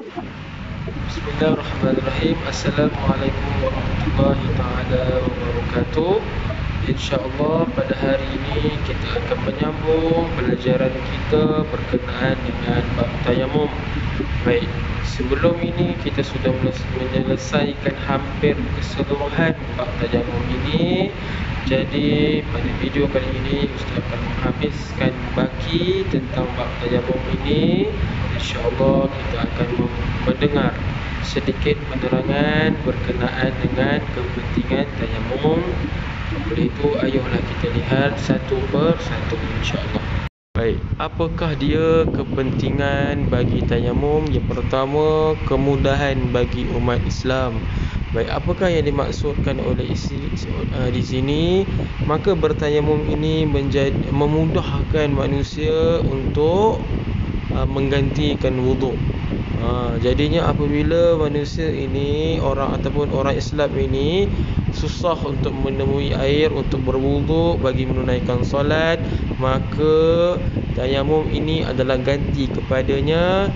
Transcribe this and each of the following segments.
Bismillahirrahmanirrahim. Assalamualaikum warahmatullahi taala wabarakatuh. InsyaAllah pada hari ini kita akan menyambung pelajaran kita berkenaan dengan bab tayamum. Baik, sebelum ini kita sudah menyelesaikan hampir keseluruhan bab tayamum ini. Jadi pada video kali ini Ustaz akan menghabiskan baki tentang bab tayamum ini. InsyaAllah kita akan mendengar sedikit penerangan berkenaan dengan kepentingan tayamum. Oleh itu, ayolah kita lihat satu per satu insya-Allah. Baik, apakah dia kepentingan bagi tayamum? Yang pertama, kemudahan bagi umat Islam. Baik, apakah yang dimaksudkan oleh di sini? Maka bertayamum ini memudahkan manusia untuk menggantikan wuduk. Jadinya apabila manusia ini, orang Islam ini susah untuk menemui air untuk berwuduk bagi menunaikan solat, maka tayamum ini adalah ganti kepadanya.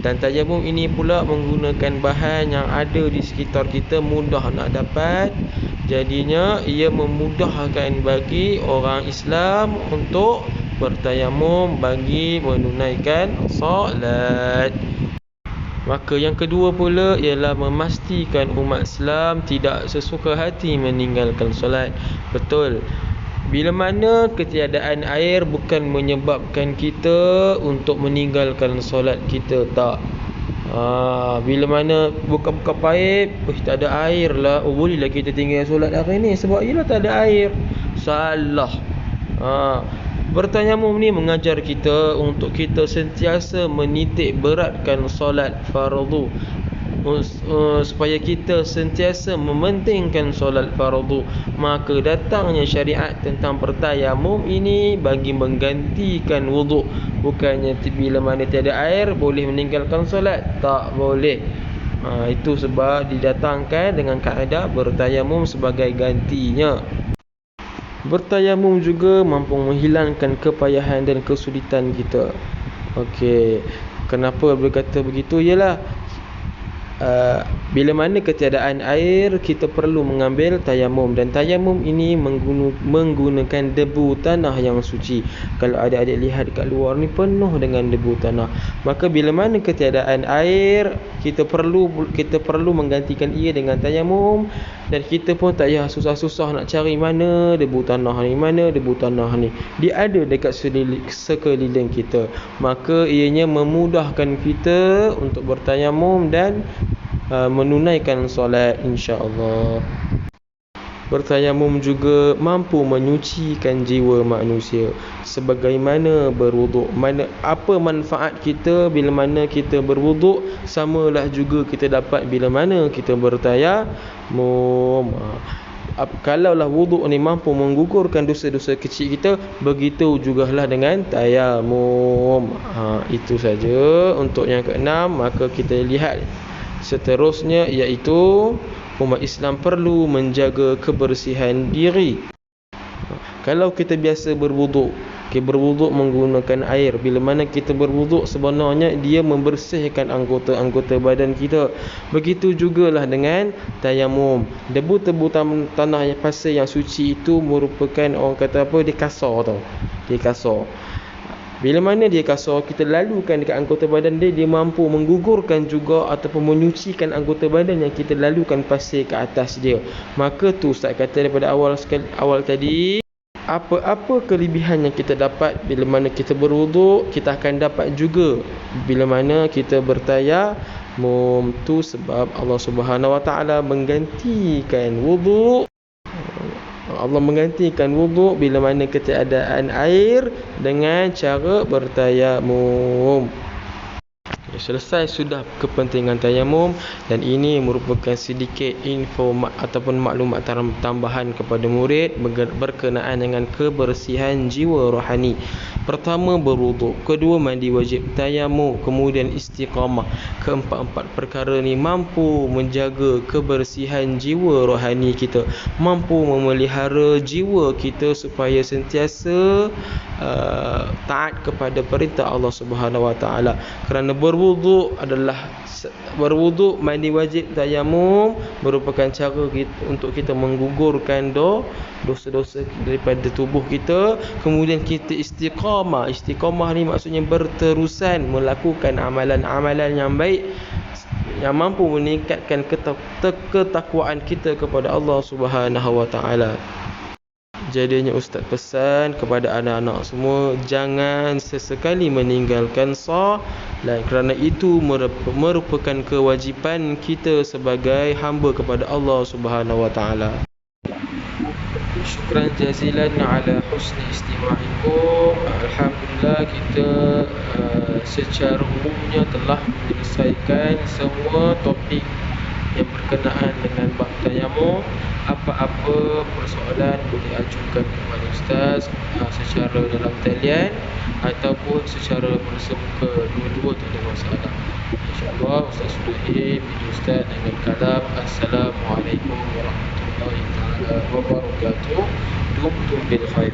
Dan tayamum ini pula menggunakan bahan yang ada di sekitar kita, mudah nak dapat. Jadinya ia memudahkan bagi orang Islam untuk bertayamum bagi menunaikan solat. Maka yang kedua pula ialah memastikan umat Islam tidak sesuka hati meninggalkan solat. Betul. Bila mana ketiadaan air bukan menyebabkan kita untuk meninggalkan solat kita, tak. Bila mana buka-buka paip, tak ada air lah, bolehlah kita tinggal solat hari ni sebab ialah tak ada air. Salah. Bertayamum ni mengajar kita untuk kita sentiasa menitik beratkan solat fardu, supaya kita sentiasa mementingkan solat fardu. Maka datangnya syariat tentang bertayamum ini bagi menggantikan wuduk. Bukannya bila mana tiada air boleh meninggalkan solat, tak boleh. Itu sebab didatangkan dengan kaedah bertayamum sebagai gantinya. Bertayamum juga mampu menghilangkan kepayahan dan kesulitan kita. Okey, kenapa berkata begitu? Ialah bila mana ketiadaan air, kita perlu mengambil tayamum. Dan tayamum ini menggunakan debu tanah yang suci. Kalau adik-adik lihat dekat luar ni penuh dengan debu tanah. Maka bila mana ketiadaan air, kita perlu menggantikan ia dengan tayamum. Dan kita pun tak payah susah-susah nak cari mana debu tanah ni. Dia ada dekat sekeliling kita. Maka ianya memudahkan kita untuk bertayamum dan menunaikan solat insya-Allah. Bertayamum juga mampu menyucikan jiwa manusia sebagaimana berwuduk. Apa manfaat kita bila mana kita berwuduk, samalah juga kita dapat bila mana kita bertayamum. Kalaulah wuduk ni mampu menggugurkan dosa-dosa kecil kita, begitu jugalah dengan tayamum. Itu saja untuk yang keenam. Maka kita lihat seterusnya, iaitu umat Islam perlu menjaga kebersihan diri. Kalau kita biasa berwuduk menggunakan air, bila mana kita berwuduk sebenarnya dia membersihkan anggota-anggota badan kita. Begitu jugalah dengan tayamum. Debu-debu tanah yang pasir yang suci itu merupakan, orang kata apa, dia kasar tau. Dia kasar. Bila mana dia kasar, kita lalukan dekat anggota badan dia, dia mampu menggugurkan juga ataupun menyucikan anggota badan yang kita lalukan pasir ke atas dia. Maka tu Ustaz kata daripada awal tadi, apa-apa kelebihan yang kita dapat bila mana kita berwuduk, kita akan dapat juga bila mana kita bertayamum. Tu sebab Allah Subhanahu Wa Taala menggantikan wuduk. Allah menggantikan wuduk bila mana ketiadaan air dengan cara bertayamum. Selesai sudah kepentingan tayamum, dan ini merupakan sedikit info ataupun maklumat tambahan kepada murid berkenaan dengan kebersihan jiwa rohani. Pertama, berwuduk. Kedua, mandi wajib. Tayamum. Kemudian istiqamah. Keempat-empat perkara ni mampu menjaga kebersihan jiwa rohani kita, mampu memelihara jiwa kita supaya sentiasa taat kepada perintah Allah Subhanahu Wa Taala. Kerana berwuduk berwuduk, mandi wajib, tayamum merupakan cara untuk kita menggugurkan dosa-dosa daripada tubuh kita. Kemudian kita istiqamah. Istiqamah ni maksudnya berterusan melakukan amalan-amalan yang baik yang mampu meningkatkan ketakwaan kita kepada Allah Subhanahu Wa Taala. Jadinya Ustaz pesan kepada anak-anak semua, jangan sesekali meninggalkan solat, kerana itu merupakan kewajipan kita sebagai hamba kepada Allah Subhanahu Wa Taala. Syukran jazilan ala husni istima'ikum. Alhamdulillah kita secara umumnya telah menyelesaikan semua topik yang berkenaan dengan bab tayamum. Apa-apa persoalan boleh ajukan kepada Ustaz secara dalam talian ataupun secara bersemuka, dua-dua tak ada masalah. InsyaAllah Ustaz sudahi video Ustaz dengan kalam Assalamualaikum warahmatullahi wabarakatuh. Dumtum bil khair.